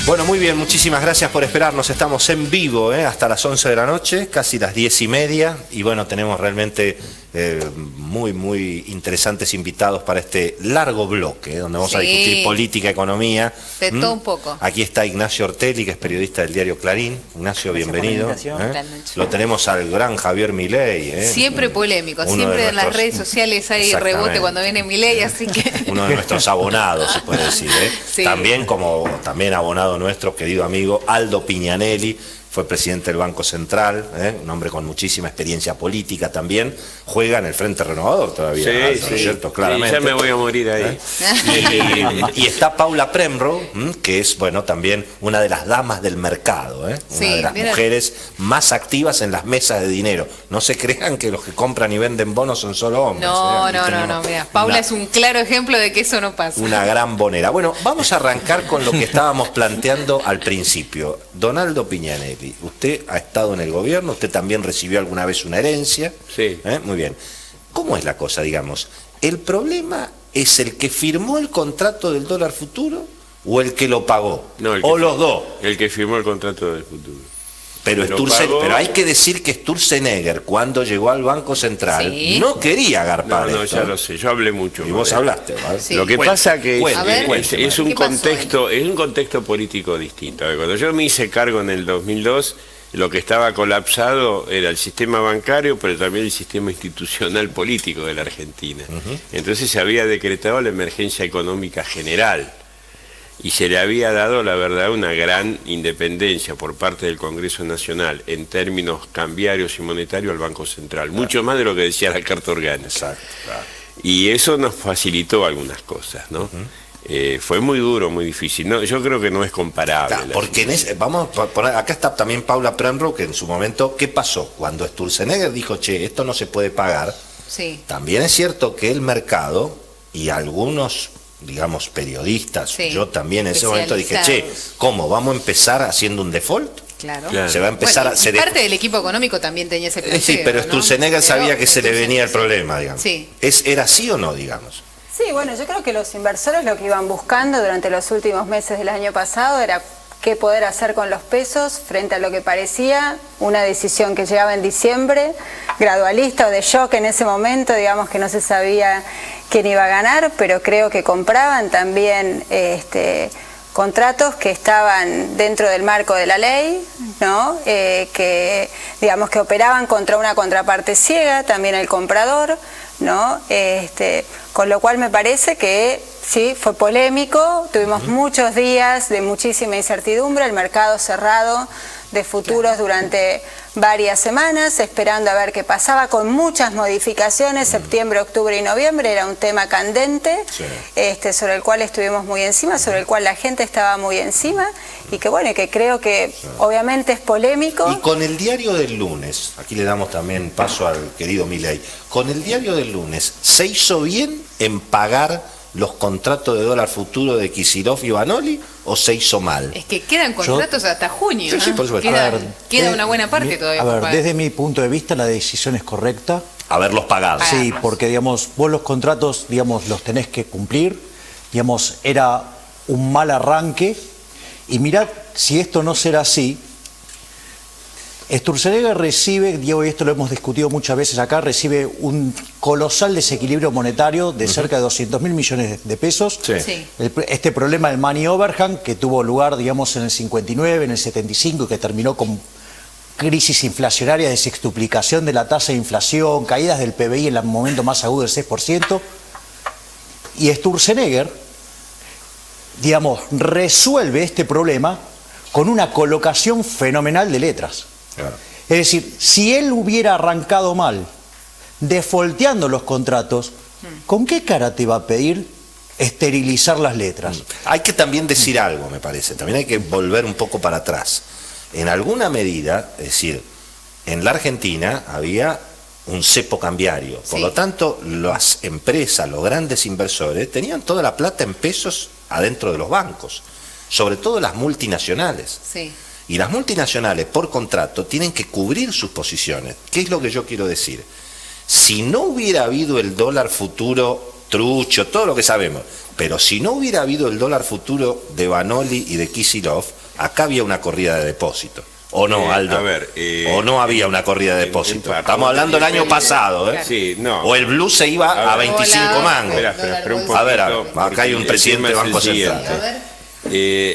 Bueno, muy bien, muchísimas gracias por esperarnos. Estamos en vivo hasta las 11 de la noche, casi las 10:30. Y bueno, tenemos realmente muy interesantes invitados para este largo bloque, donde vamos a discutir política, economía. De todo un poco. Aquí está Ignacio Ortelli, que es periodista del diario Clarín. Ignacio, bienvenido. Lo tenemos al gran Javier Milei. Siempre polémico, siempre en las redes sociales hay rebote cuando viene Milei, así que... Uno de nuestros abonados, se puede decir. Sí. También abonado nuestro querido amigo Aldo Piñanelli, fue presidente del Banco Central, un hombre con muchísima experiencia política también, juega en el Frente Renovador todavía, sí, ¿no es cierto? Claramente. Sí, ya me voy a morir ahí. Y está Paula Premrow, que es, bueno, también una de las damas del mercado, una de las mujeres más activas en las mesas de dinero. No se crean que los que compran y venden bonos son solo hombres. No, mira, Paula es un claro ejemplo de que eso no pasa. Una gran bonera. Bueno, vamos a arrancar con lo que estábamos planteando al principio. Donaldo Piñanelli, usted ha estado en el gobierno, usted también recibió alguna vez una herencia. Sí. Muy bien. ¿Cómo es la cosa, digamos? ¿El problema es el que firmó el contrato del dólar futuro o el que lo pagó? No, los dos. El que firmó el contrato del futuro. Pero hay que decir que Sturzenegger, cuando llegó al Banco Central, no quería agarpar esto. Ya lo sé, yo hablé mucho. Y vos hablaste, ¿vale? Sí. Lo que pasa que es un contexto político distinto. Cuando yo me hice cargo en el 2002, lo que estaba colapsado era el sistema bancario, pero también el sistema institucional político de la Argentina. Entonces se había decretado la emergencia económica general. Y se le había dado, la verdad, una gran independencia por parte del Congreso Nacional en términos cambiarios y monetarios al Banco Central, mucho más de lo que decía la Carta Orgánica. Exacto, claro. Y eso nos facilitó algunas cosas, ¿no? Fue muy duro, muy difícil. No, yo creo que no es comparable. Claro, porque vamos a poner, acá está también Paula Premrow, que en su momento, ¿qué pasó? Cuando Sturzenegger dijo, esto no se puede pagar, también es cierto que el mercado y algunos, digamos, periodistas, yo también en ese momento dije, ¿cómo? ¿Vamos a empezar haciendo un default? Claro. Se va a empezar parte del equipo económico también tenía ese planteo, sí, pero Sturzenegger sabía que se le venía el problema, digamos. Sí. ¿Era así o no, digamos? Sí, bueno, yo creo que los inversores lo que iban buscando durante los últimos meses del año pasado era qué poder hacer con los pesos frente a lo que parecía una decisión que llegaba en diciembre, gradualista o de shock en ese momento, digamos que no se sabía quién iba a ganar, pero creo que compraban también contratos que estaban dentro del marco de la ley, ¿no? Que digamos que operaban contra una contraparte ciega, también el comprador, ¿no? Con lo cual me parece que sí, fue polémico, tuvimos muchos días de muchísima incertidumbre, el mercado cerrado de futuros durante varias semanas, esperando a ver qué pasaba, con muchas modificaciones, septiembre, octubre y noviembre, era un tema candente, sobre el cual estuvimos muy encima, sobre el cual la gente estaba muy encima, y que bueno, que creo que obviamente es polémico. Y con el diario del lunes, aquí le damos también paso al querido Milei, con el diario del lunes, ¿se hizo bien en pagar los contratos de dólar futuro de Kicillof y Vanoli o se hizo mal? Es que quedan contratos hasta junio, ¿no? Sí, por supuesto. Queda una buena parte todavía. A ver, desde mi punto de vista la decisión es correcta. Haberlos pagado. Sí, porque digamos, vos los contratos, digamos, los tenés que cumplir. Digamos, era un mal arranque. Y mirad, si esto no será así, Sturzenegger recibe, Diego, y esto lo hemos discutido muchas veces acá, recibe un colosal desequilibrio monetario de cerca de 200.000 millones de pesos. Este problema del money overhang que tuvo lugar, digamos, en el 59, en el 75, y que terminó con crisis inflacionaria de sextuplicación de la tasa de inflación, caídas del PBI en el momento más agudo del 6%. Y Sturzenegger, digamos, resuelve este problema con una colocación fenomenal de letras. Claro. Es decir, si él hubiera arrancado mal, defolteando los contratos, ¿con qué cara te va a pedir esterilizar las letras? Hay que también decir algo, me parece, también hay que volver un poco para atrás. En alguna medida, es decir, en la Argentina había un cepo cambiario, por lo tanto las empresas, los grandes inversores, tenían toda la plata en pesos adentro de los bancos, sobre todo las multinacionales. Y las multinacionales, por contrato, tienen que cubrir sus posiciones. ¿Qué es lo que yo quiero decir? Si no hubiera habido el dólar futuro trucho, todo lo que sabemos, pero si no hubiera habido el dólar futuro de Vanoli y de Kicillof, acá había una corrida de depósito. ¿O no, Aldo? A ver, ¿O no había una corrida de depósito? Estamos hablando del año pasado, ¿eh? Sí, no. O el blue se iba a 25 mangos. Espera un poquito, a ver, acá hay un presidente del Banco Central.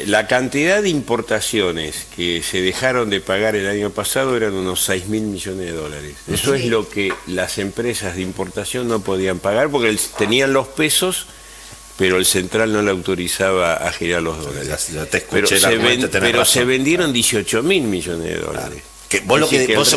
La cantidad de importaciones que se dejaron de pagar el año pasado eran unos 6.000 millones de dólares. Eso es lo que las empresas de importación no podían pagar porque tenían los pesos, pero el central no le autorizaba a girar los dólares. Ya te escuché, pero se vendieron 18.000 millones de dólares. Claro.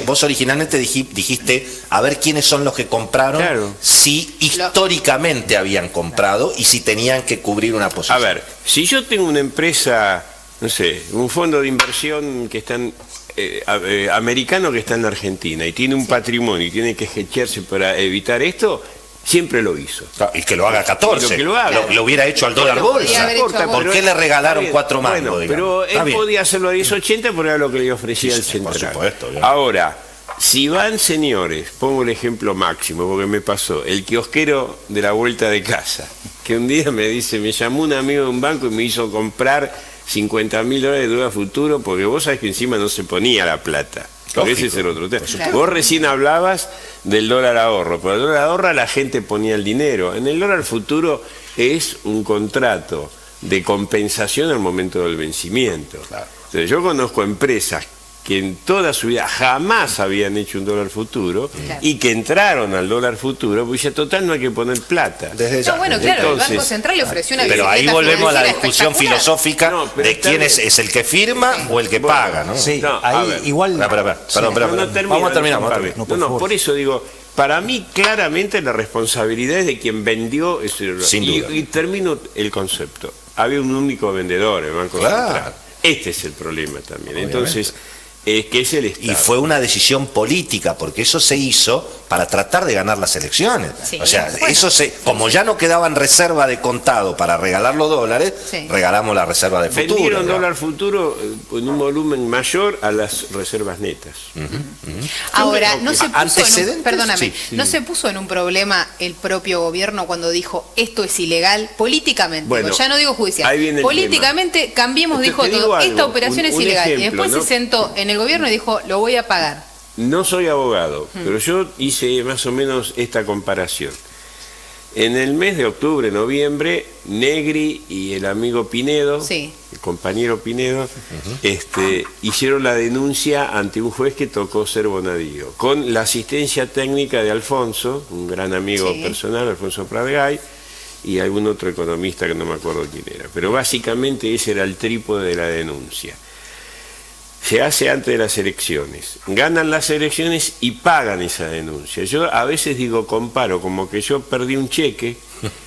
Vos originalmente dijiste a ver quiénes son los que compraron, si históricamente habían comprado y si tenían que cubrir una posición. A ver, si yo tengo una empresa, no sé, un fondo de inversión que está americano que está en Argentina y tiene un patrimonio y tiene que hedgearse para evitar esto, siempre lo hizo. Y que lo haga 14. Lo hubiera hecho al dólar bolsa. ¿Por qué le regalaron 4 mangos? Bueno, pero él podía hacerlo a 10.80 porque era lo que le ofrecía el central. Por supuesto. Ahora, si van señores, pongo el ejemplo máximo porque me pasó, el kiosquero de la vuelta de casa, que un día me llamó un amigo de un banco y me hizo comprar 50.000 dólares de deuda futuro porque vos sabés que encima no se ponía la plata. Porque ese es el otro tema. Vos recién hablabas del dólar ahorro, pero el dólar ahorro la gente ponía el dinero. En el dólar futuro es un contrato de compensación al momento del vencimiento. Entonces yo conozco empresas que en toda su vida jamás habían hecho un dólar futuro y que entraron al dólar futuro, pues ya total no hay que poner plata. Bueno, claro, el Banco Central le ofreció una pero ahí volvemos a la discusión filosófica de quién es el que firma o el que paga, ¿no? Sí, ahí igual... Perdón, vamos a terminar. No, por eso digo, para mí claramente la responsabilidad es de quien vendió ese... Y termino el concepto. Había un único vendedor, el Banco Central. Este es el problema también. Obviamente. Entonces... que es el Estado. Y fue una decisión política, porque eso se hizo para tratar de ganar las elecciones. O sea, como ya no quedaba en reserva de contado para regalar los dólares, regalamos la reserva de futuro. Vendieron dólar futuro en un volumen mayor a las reservas netas. Ahora, no se puso no se puso en un problema el propio gobierno cuando dijo esto es ilegal políticamente. Bueno, ya no digo judicial. Políticamente cambiemos, dijo todo. Esta operación es ilegal. Y después se sentó en el gobierno y dijo, lo voy a pagar. No soy abogado, pero yo hice más o menos esta comparación. En el mes de octubre, noviembre, Negri y el amigo Pinedo, el compañero Pinedo, hicieron la denuncia ante un juez que tocó ser Bonadío, con la asistencia técnica de Alfonso, un gran amigo personal, Alfonso Pratgay, y algún otro economista que no me acuerdo quién era. Pero básicamente ese era el trípode de la denuncia. Se hace antes de las elecciones, ganan las elecciones y pagan esa denuncia. Yo a veces comparo como que yo perdí un cheque,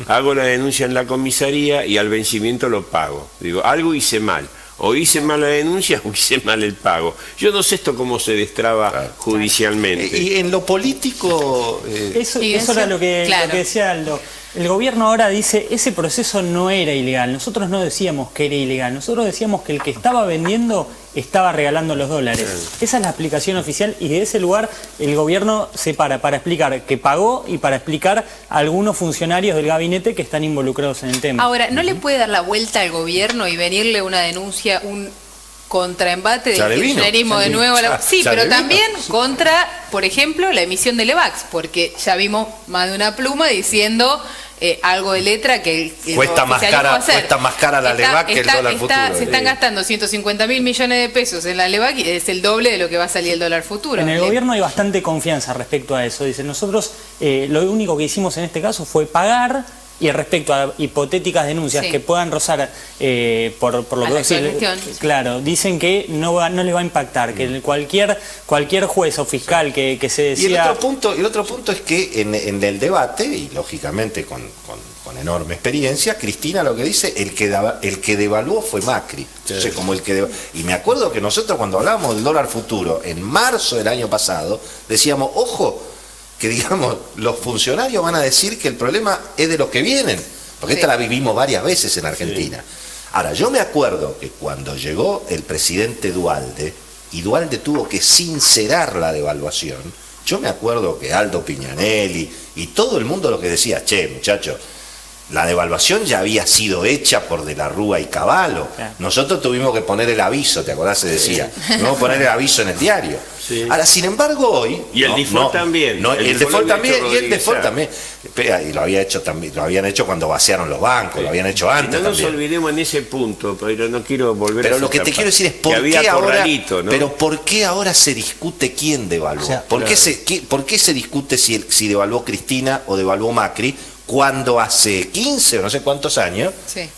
hago la denuncia en la comisaría y al vencimiento lo pago. Digo, algo hice mal, o hice mal la denuncia o hice mal el pago. Yo no sé esto cómo se destraba judicialmente. Y en lo político... Eso era lo que decía Aldo. El gobierno ahora dice, ese proceso no era ilegal. Nosotros no decíamos que era ilegal. Nosotros decíamos que el que estaba vendiendo estaba regalando los dólares. Esa es la explicación oficial y de ese lugar el gobierno se para explicar que pagó y para explicar a algunos funcionarios del gabinete que están involucrados en el tema. Ahora, ¿no le puede dar la vuelta al gobierno y venirle una denuncia, un contraembate del kirchnerismo de nuevo? Pero también contra, por ejemplo, la emisión de Levax, porque ya vimos más de una pluma diciendo algo de letra que cuesta más cara la Levax que el dólar futuro. Se están gastando 150.000 millones de pesos en la Levax y es el doble de lo que va a salir el dólar futuro. En el gobierno hay bastante confianza respecto a eso. Dicen, nosotros lo único que hicimos en este caso fue pagar. Y respecto a hipotéticas denuncias que puedan rozar por lo que decir, claro, dicen que no les va a impactar, que cualquier juez o fiscal que se decida... Y el otro punto es que en el debate, y lógicamente con enorme experiencia, Cristina lo que dice, el que devaluó fue Macri. Entonces, y me acuerdo que nosotros cuando hablábamos del dólar futuro, en marzo del año pasado, decíamos, ojo, que los funcionarios van a decir que el problema es de los que vienen, porque esta la vivimos varias veces en Argentina. Ahora, yo me acuerdo que cuando llegó el presidente Dualde, y Dualde tuvo que sincerar la devaluación, yo me acuerdo que Aldo Piñanelli y todo el mundo lo que decía, che, muchachos, La devaluación ya había sido hecha por De la Rúa y Cavallo. Nosotros tuvimos que poner el aviso, ¿te acordás? Se decía. Tuvimos que poner el aviso en el diario. Sí. Ahora, sin embargo, hoy... Y el default también. El default también. Y lo había hecho también, lo habían hecho cuando vaciaron los bancos, lo habían hecho antes. No nos olvidemos en ese punto, pero no quiero volver a... Pero lo que te quiero decir es ¿por qué ahora se discute quién devaluó? ¿Por qué se discute si devaluó Cristina o devaluó Macri? Cuando hace 15 o no sé cuántos años,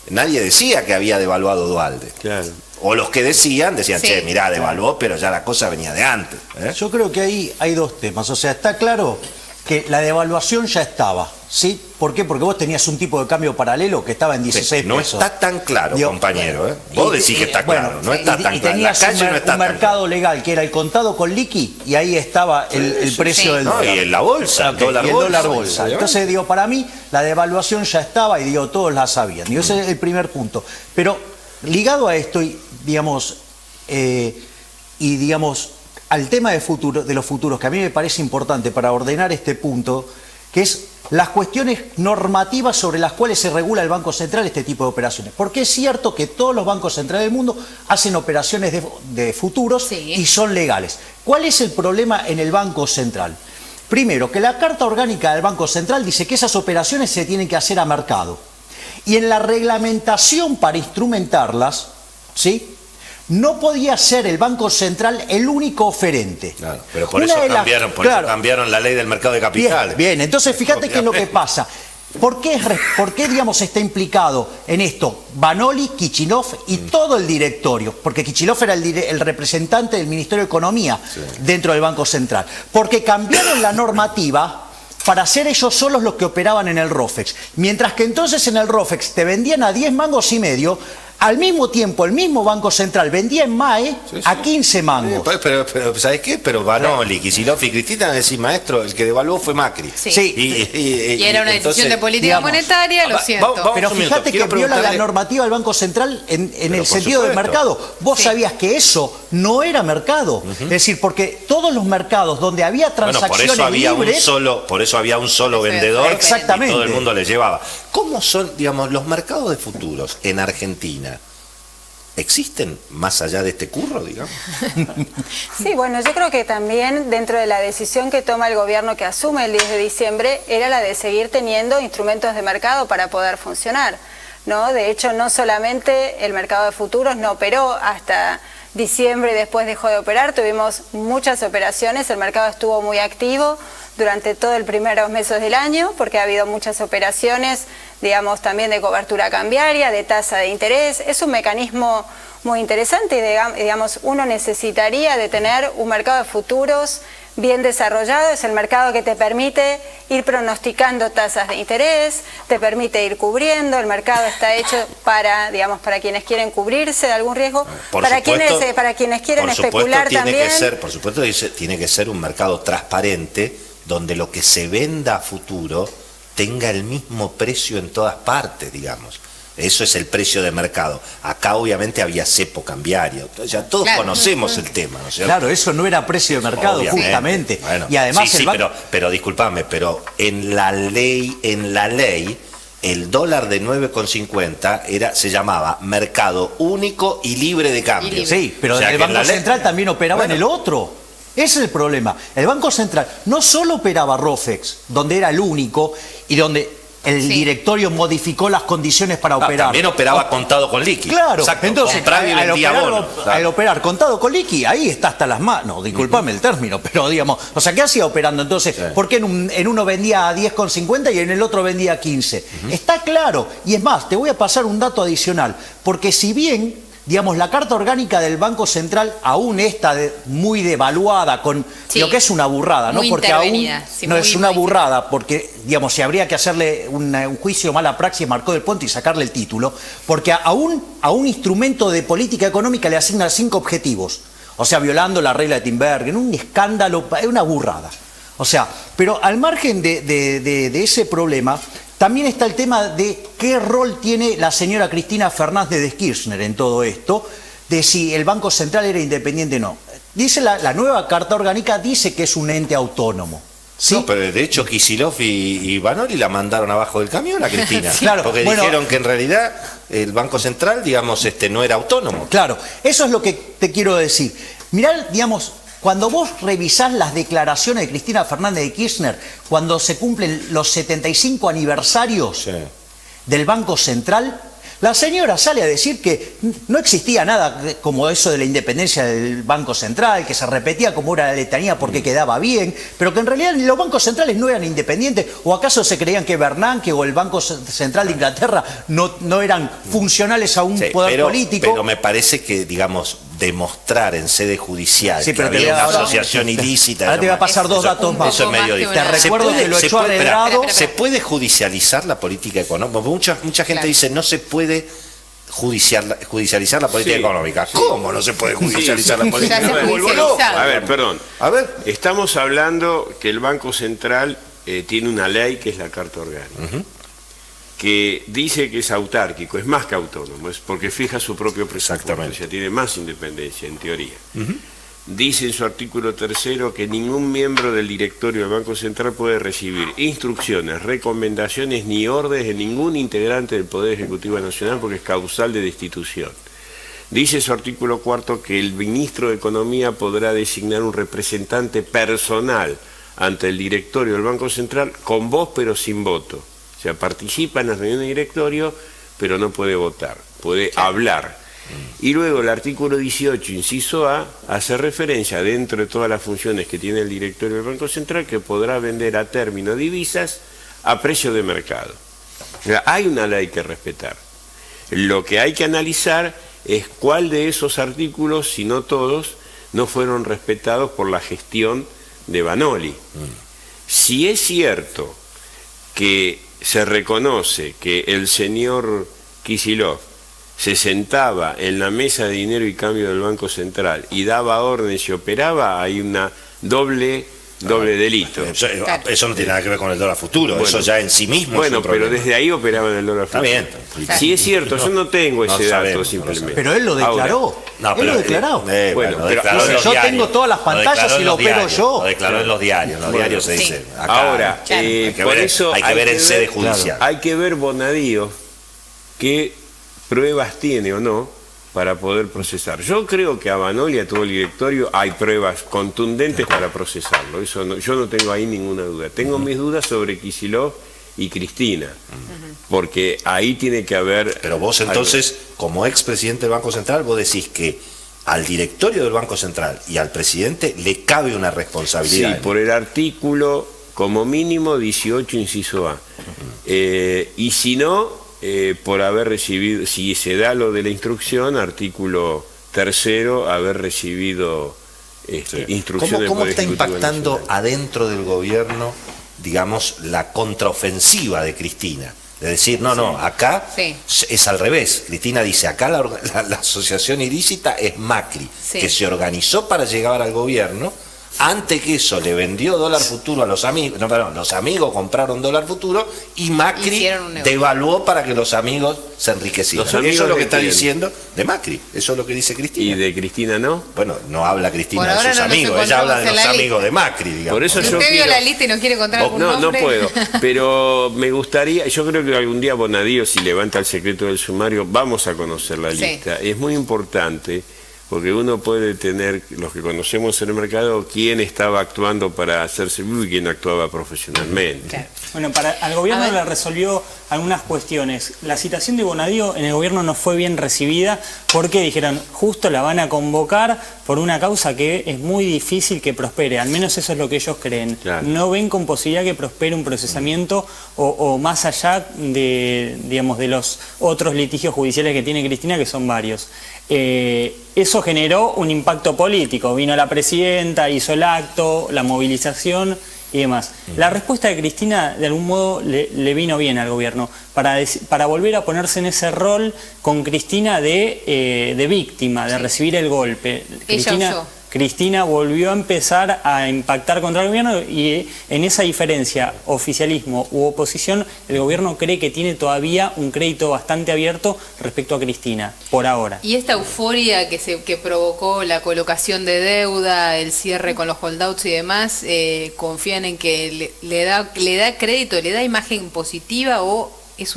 nadie decía que había devaluado Duhalde. Claro. O los que decían, che, mirá, devaluó, pero ya la cosa venía de antes. Yo creo que ahí hay dos temas. O sea, está claro que la devaluación ya estaba, ¿sí? ¿Por qué? Porque vos tenías un tipo de cambio paralelo que estaba en 16 no pesos. No está tan claro, compañero. Vos decís que está claro, no está tan claro. Y tenías un mercado legal que era el contado con liqui y ahí estaba el precio del dólar. Y en la bolsa, el dólar bolsa. Entonces, para mí, la devaluación ya estaba y todos la sabían. Ese es el primer punto. Pero ligado a esto, digamos, al tema de los futuros, que a mí me parece importante para ordenar este punto, que es las cuestiones normativas sobre las cuales se regula el Banco Central este tipo de operaciones. Porque es cierto que todos los bancos centrales del mundo hacen operaciones de futuros y son legales. ¿Cuál es el problema en el Banco Central? Primero, que la Carta Orgánica del Banco Central dice que esas operaciones se tienen que hacer a mercado. Y en la reglamentación para instrumentarlas, ¿sí?, no podía ser el Banco Central el único oferente. Claro, pero por eso cambiaron la ley del mercado de capitales. Bien, entonces fíjate qué es lo que pasa. ¿Por qué está implicado en esto Vanoli, Kichilov y todo el directorio? Porque Kichilov era el representante del Ministerio de Economía dentro del Banco Central. Porque cambiaron la normativa para ser ellos solos los que operaban en el ROFEX. Mientras que entonces en el ROFEX te vendían a 10 mangos y medio, al mismo tiempo el mismo Banco Central vendía en MAE a 15 mangos. Pero ¿sabes qué? Pero Vanoli, Kicillof y Cristina decís, maestro, el que devaluó fue Macri. Y era una decisión de política monetaria, lo siento. Pero fíjate que viola la normativa del Banco Central en el sentido del mercado. Vos sabías que eso no era mercado. Es decir, porque todos los mercados donde había transacciones libres... Por eso había un solo vendedor. Exactamente. Y todo el mundo le llevaba. ¿Cómo son, los mercados de futuros en Argentina? ¿Existen más allá de este curro, digamos? Sí, bueno, yo creo que también dentro de la decisión que toma el gobierno que asume el 10 de diciembre era la de seguir teniendo instrumentos de mercado para poder funcionar, ¿no? De hecho, no solamente el mercado de futuros no operó hasta diciembre y después dejó de operar, tuvimos muchas operaciones, el mercado estuvo muy activo durante todo el primeros meses del año, porque ha habido muchas operaciones, digamos, también de cobertura cambiaria, de tasa de interés. Es un mecanismo muy interesante y, digamos, uno necesitaría de tener un mercado de futuros bien desarrollado. Es el mercado que te permite ir pronosticando tasas de interés, te permite ir cubriendo. El mercado está hecho para, digamos, para quienes quieren cubrirse de algún riesgo, para quienes quieren especular también. Por supuesto, tiene que ser un mercado transparente, donde lo que se venda a futuro tenga el mismo precio en todas partes, digamos. Eso es el precio de mercado. Acá obviamente había cepo cambiario. Ya todos conocemos el tema, ¿no es cierto? Claro, eso no era precio de mercado, obviamente, justamente. Bueno, y además pero discúlpame, pero en la ley, el dólar de 9,50 se llamaba mercado único y libre de cambio. Sí, pero el Banco Central también operaba en el otro. Ese es el problema. El Banco Central no solo operaba ROFEX, donde era el único y donde el directorio modificó las condiciones para operar. También operaba contado con liqui. Claro, entonces al operar contado con liqui, ahí está hasta las manos, disculpame el término, pero digamos, o sea, ¿qué hacía operando entonces? ¿Por qué en uno vendía a 10,50 y en el otro vendía a 15? Está claro, y es más, te voy a pasar un dato adicional, porque si bien... digamos, la Carta Orgánica del Banco Central aún está muy devaluada con lo que es una burrada, ¿no? Porque aún no es una burrada, porque, digamos, si habría que hacerle un juicio mala praxis, Marcó del Ponte y sacarle el título, porque a un instrumento de política económica le asignan 5 objetivos, o sea, violando la regla de Tinbergen, un escándalo, es una burrada. O sea, pero al margen de ese problema... también está el tema de qué rol tiene la señora Cristina Fernández de Kirchner en todo esto, de si el Banco Central era independiente o no. Dice la nueva Carta Orgánica, dice que es un ente autónomo, ¿Sí? No, pero de hecho Kicillof y Vanoli la mandaron abajo del camión a Cristina. Claro, porque dijeron que en realidad el Banco Central, digamos, no era autónomo. Claro, eso es lo que te quiero decir. Mirá, digamos, cuando vos revisás las declaraciones de Cristina Fernández de Kirchner, cuando se cumplen los 75 aniversarios del Banco Central, la señora sale a decir que no existía nada como eso de la independencia del Banco Central, que se repetía como una letanía porque quedaba bien, pero que en realidad los bancos centrales no eran independientes, o acaso se creían que Bernanke o el Banco Central de Inglaterra no eran funcionales a un poder político. Pero me parece que, digamos, demostrar en sede judicial que había una asociación ilícita. Ahora te voy a pasar dos datos más. Eso es medio difícil. Te recuerdo que lo echó a Delgado. ¿Se puede judicializar la política económica? Mucha gente dice no se puede judicializar la política económica. ¿Cómo no se puede judicializar la política económica? A ver, perdón. A ver. Estamos hablando que el Banco Central tiene una ley que es la Carta Orgánica. Que dice que es autárquico, es más que autónomo, es porque fija su propio presupuesto, o sea, tiene más independencia en teoría. Dice en su artículo 3 que ningún miembro del directorio del Banco Central puede recibir instrucciones, recomendaciones ni órdenes de ningún integrante del Poder Ejecutivo Nacional porque es causal de destitución. Dice su artículo 4 que el ministro de Economía podrá designar un representante personal ante el directorio del Banco Central con voz pero sin voto. O sea, participa en la reunión de directorio, pero no puede votar, puede hablar. Y luego el artículo 18, inciso A, hace referencia, dentro de todas las funciones que tiene el directorio del Banco Central, que podrá vender a término divisas a precio de mercado. O sea, hay una ley que respetar. Lo que hay que analizar es cuál de esos artículos, si no todos, no fueron respetados por la gestión de Vanoli. Si es cierto que se reconoce que el señor Kicillof se sentaba en la mesa de dinero y cambio del Banco Central y daba órdenes y operaba, hay una doble delito. Eso no tiene nada que ver con el dólar futuro, eso ya en sí mismo es un problema. Pero desde ahí operaba en el dólar futuro. Está bien. Sí es cierto, yo no tengo ese dato simplemente. Pero él lo declaró. Él lo declaró. Yo tengo todas las pantallas y lo opero yo. Lo declaró en los diarios se dice. Ahora, por eso hay que ver en sede judicial. Hay que ver Bonadío qué pruebas tiene o no para poder procesar. Yo creo que a Vanoli y a todo el directorio hay pruebas contundentes para procesarlo. Eso no, yo no tengo ahí ninguna duda. Tengo mis dudas sobre Kicillof y Cristina, porque ahí tiene que haber... Pero vos entonces, como expresidente del Banco Central, vos decís que al directorio del Banco Central y al presidente le cabe una responsabilidad. Sí, por el artículo, como mínimo, 18, inciso A. Y si no... por haber recibido, si se da lo de la instrucción, artículo 3, haber recibido instrucciones. ¿Cómo está impactando adentro del gobierno, digamos, la contraofensiva de Cristina? De decir, acá es al revés. Cristina dice, acá la asociación ilícita es Macri, que se organizó para llegar al gobierno. Antes que eso le vendió dólar futuro a los amigos, los amigos compraron dólar futuro y Macri devaluó para que los amigos se enriquecieran. Eso es lo que está diciendo de Macri, eso es lo que dice Cristina. ¿Y de Cristina no? Bueno, no habla Cristina de sus amigos, ella habla de los amigos de Macri, digamos. Por eso yo vio la lista y no quiere contar algún nombre. No puedo, pero me gustaría, yo creo que algún día Bonadío, si levanta el secreto del sumario, vamos a conocer la lista. Es muy importante. Porque uno puede tener, los que conocemos en el mercado, quién estaba actuando para hacerse vivo y quién actuaba profesionalmente. Claro. Bueno, al gobierno le resolvió algunas cuestiones. La citación de Bonadío en el gobierno no fue bien recibida porque dijeron, justo la van a convocar por una causa que es muy difícil que prospere. Al menos eso es lo que ellos creen. Claro. No ven con posibilidad que prospere un procesamiento o más allá de, digamos, de los otros litigios judiciales que tiene Cristina, que son varios. Eso generó un impacto político. Vino la presidenta, hizo el acto, la movilización y demás. La respuesta de Cristina, de algún modo, le vino bien al gobierno para volver a ponerse en ese rol con Cristina de víctima, de recibir el golpe. Ella Cristina volvió a empezar a impactar contra el gobierno y en esa diferencia, oficialismo u oposición, el gobierno cree que tiene todavía un crédito bastante abierto respecto a Cristina, por ahora. Y esta euforia que provocó la colocación de deuda, el cierre con los holdouts y demás, ¿confían en que le da crédito, le da imagen positiva o es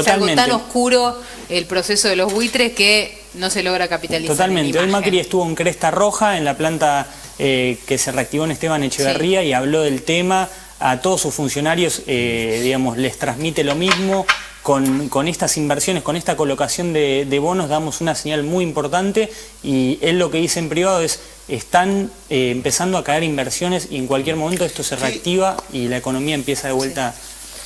algo tan oscuro el proceso de los buitres que no se logra capitalizar? Totalmente. Hoy Macri estuvo en Cresta Roja, en la planta que se reactivó en Esteban Echeverría, y habló del tema. A todos sus funcionarios, digamos, les transmite lo mismo. Con estas inversiones, con esta colocación de bonos, damos una señal muy importante, y él lo que dice en privado es: están empezando a caer inversiones y en cualquier momento esto se reactiva y la economía empieza de vuelta.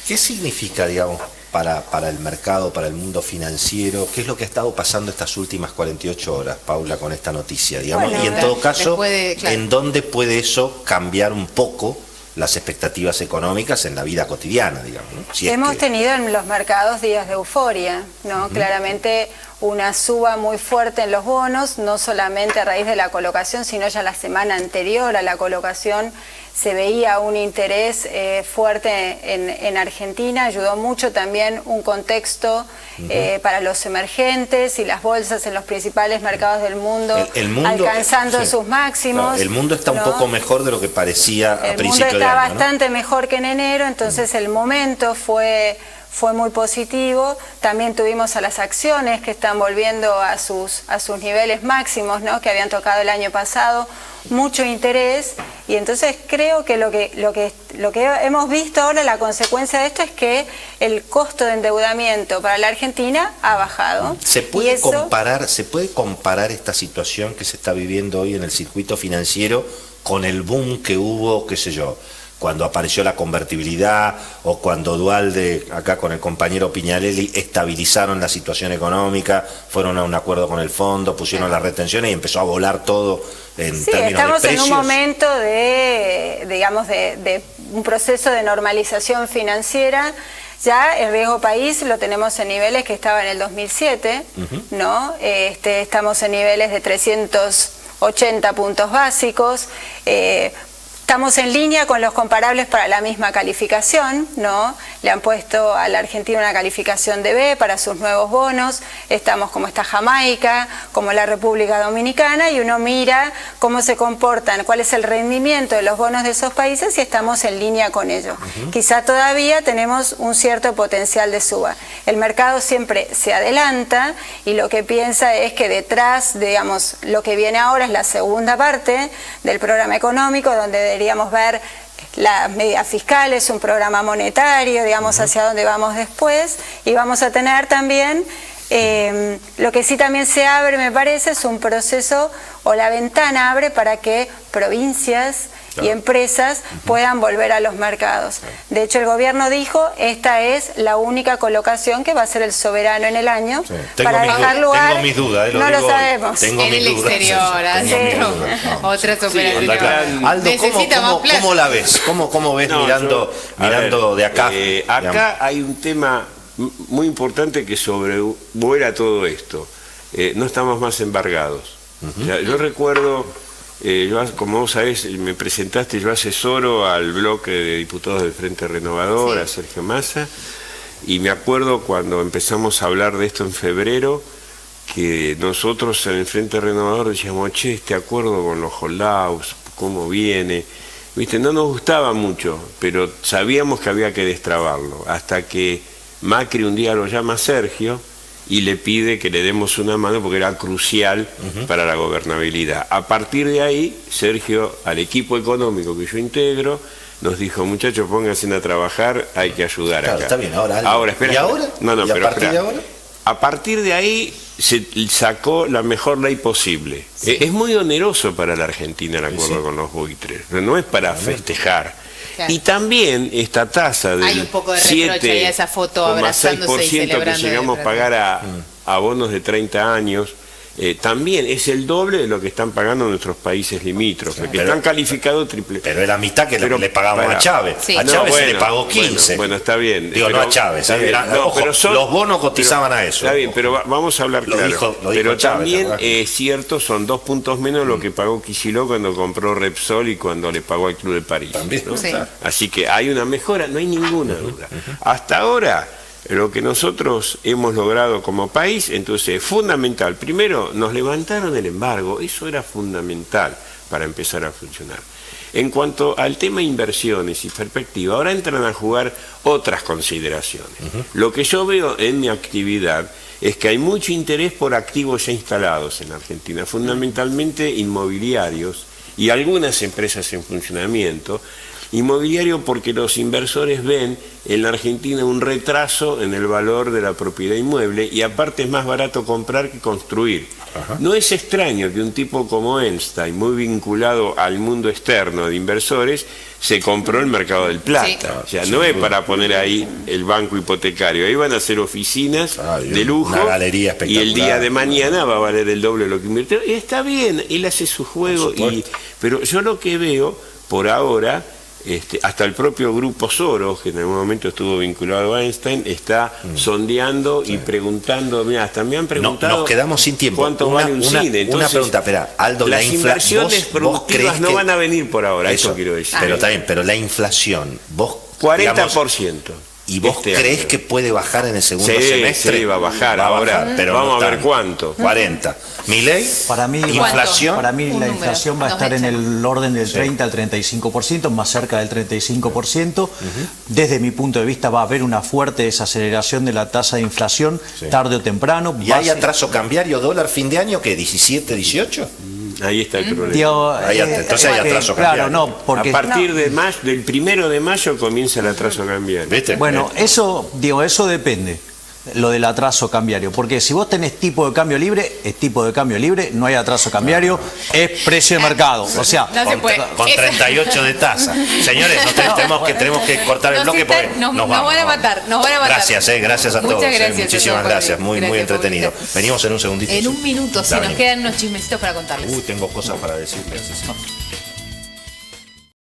¿Qué significa, digamos, para el mercado, para el mundo financiero? ¿Qué es lo que ha estado pasando estas últimas 48 horas, Paula, con esta noticia, digamos? Bueno, y en todo caso, ¿en dónde puede eso cambiar un poco las expectativas económicas en la vida cotidiana, digamos, ¿no? Hemos tenido en los mercados días de euforia, ¿no? Claramente una suba muy fuerte en los bonos, no solamente a raíz de la colocación, sino ya la semana anterior a la colocación se veía un interés fuerte en Argentina. Ayudó mucho también un contexto para los emergentes y las bolsas en los principales mercados del mundo, el mundo alcanzando sus máximos. Claro, el mundo está un poco mejor de lo que parecía a principio de año. El mundo está bastante mejor que en enero, entonces el momento fue muy positivo. También tuvimos a las acciones que están volviendo a sus niveles máximos, ¿no? Que habían tocado el año pasado, mucho interés, y entonces creo que lo que hemos visto ahora, la consecuencia de esto es que el costo de endeudamiento para la Argentina ha bajado. ¿Se puede comparar esta situación que se está viviendo hoy en el circuito financiero con el boom que hubo, qué sé yo, cuando apareció la convertibilidad, o cuando Duhalde, acá con el compañero Piñarelli, estabilizaron la situación económica, fueron a un acuerdo con el fondo, pusieron las retenciones y empezó a volar todo en términos de precios? Estamos en un momento de un proceso de normalización financiera. Ya el riesgo país lo tenemos en niveles que estaba en el 2007, ¿no? Estamos en niveles de 380 puntos básicos. Estamos en línea con los comparables para la misma calificación, ¿no? Le han puesto a la Argentina una calificación de B para sus nuevos bonos. Estamos como está Jamaica, como la República Dominicana, y uno mira cómo se comportan, cuál es el rendimiento de los bonos de esos países, y estamos en línea con ello. Quizá todavía tenemos un cierto potencial de suba. El mercado siempre se adelanta y lo que piensa es que detrás, digamos, lo que viene ahora es la segunda parte del programa económico, donde deberíamos ver las medidas fiscales, un programa monetario, digamos, hacia dónde vamos después, y vamos a tener también, lo que sí también se abre, me parece, es un proceso, o la ventana abre para que provincias y empresas puedan volver a los mercados. De hecho, el gobierno dijo, esta es la única colocación que va a ser el soberano en el año, para dejar lugar. Tengo mis dudas, no lo sabemos. En el exterior, otras operaciones. Aldo, ¿cómo la ves? ¿Cómo ves mirando de acá? Acá hay un tema muy importante que sobrevuela todo esto. No estamos más embargados. Yo recuerdo, como vos sabés, me presentaste, yo asesoro al bloque de diputados del Frente Renovador, a Sergio Massa, y me acuerdo cuando empezamos a hablar de esto en febrero, que nosotros en el Frente Renovador decíamos, che, este acuerdo con los holdouts, ¿cómo viene? ¿Viste? No nos gustaba mucho, pero sabíamos que había que destrabarlo, hasta que Macri un día lo llama a Sergio y le pide que le demos una mano porque era crucial para la gobernabilidad. A partir de ahí, Sergio, al equipo económico que yo integro, nos dijo, muchachos, pónganse a trabajar, hay que ayudar acá. Está bien, ahora espera. ¿Y ahora? No, ¿Y pero a partir de ahora? A partir de ahí se sacó la mejor ley posible. Es muy oneroso para la Argentina el acuerdo con los buitres, no es para festejar. Claro. Y también esta tasa del 7,6% que llegamos a pagar a bonos de 30 años también es el doble de lo que están pagando nuestros países limítrofes, que están calificados triple. Pero es la mitad que le pagamos a Chávez. Sí. A Chávez se le pagó 15. Bueno, está bien. Digo, no a Chávez. Pero los bonos cotizaban a eso. Está bien, pero vamos a hablar claro. Lo dijo Chávez, también es cierto, son 2 puntos menos lo que pagó Kicillof cuando compró Repsol y cuando le pagó al Club de París. También, ¿no? Sí. Así que hay una mejora, no hay ninguna duda. Hasta ahora, lo que nosotros hemos logrado como país, entonces es fundamental. Primero, nos levantaron el embargo, eso era fundamental para empezar a funcionar. En cuanto al tema inversiones y perspectiva, ahora entran a jugar otras consideraciones. Lo que yo veo en mi actividad es que hay mucho interés por activos ya instalados en Argentina, fundamentalmente inmobiliarios y algunas empresas en funcionamiento. Inmobiliario porque los inversores ven en la Argentina un retraso en el valor de la propiedad inmueble y aparte es más barato comprar que construir. No es extraño que un tipo como Einstein, muy vinculado al mundo externo de inversores, se compró el mercado del plata. O sea, no es para poner ahí el banco hipotecario, ahí van a ser oficinas de lujo, una galería espectacular, y el día de mañana va a valer el doble de lo que invirtió. Y está bien, él hace su juego, pero yo lo que veo por ahora, hasta el propio grupo Soros, que en algún momento estuvo vinculado a Einstein, está sondeando y preguntando. Mira, hasta me han preguntado. Nos quedamos sin tiempo. ¿Cuánto vale un cine? Entonces, una pregunta, espera, Aldo, las inversiones productivas no van a venir por ahora, eso quiero decir. Pero está bien, pero la inflación, vos 40%. ¿Y vos creés que puede bajar en el segundo semestre? Sí, va a bajar ahora, pero vamos a ver cuánto. 40. ¿Milei? Para mí, la inflación va a estar en el orden del 30 al 35%, más cerca del 35%. Desde mi punto de vista va a haber una fuerte desaceleración de la tasa de inflación, tarde o temprano. ¿Y hay atraso cambiario dólar fin de año que 17, 18? Ahí está el problema. Entonces hay atraso cambiario. Claro, no, porque a partir del 1 de mayo comienza el atraso cambiario. ¿Viste? Bueno, eso depende, lo del atraso cambiario, porque si vos tenés tipo de cambio libre, es tipo de cambio libre, no hay atraso cambiario, es precio de mercado. O sea, con 38 de tasa. Señores, tenemos que cortar el bloque porque nos van a matar. Gracias, gracias a todos. Muchísimas gracias, muy entretenido. Venimos en un segundito. En un minuto, si nos quedan unos chismecitos para contarles. Tengo cosas para decirles.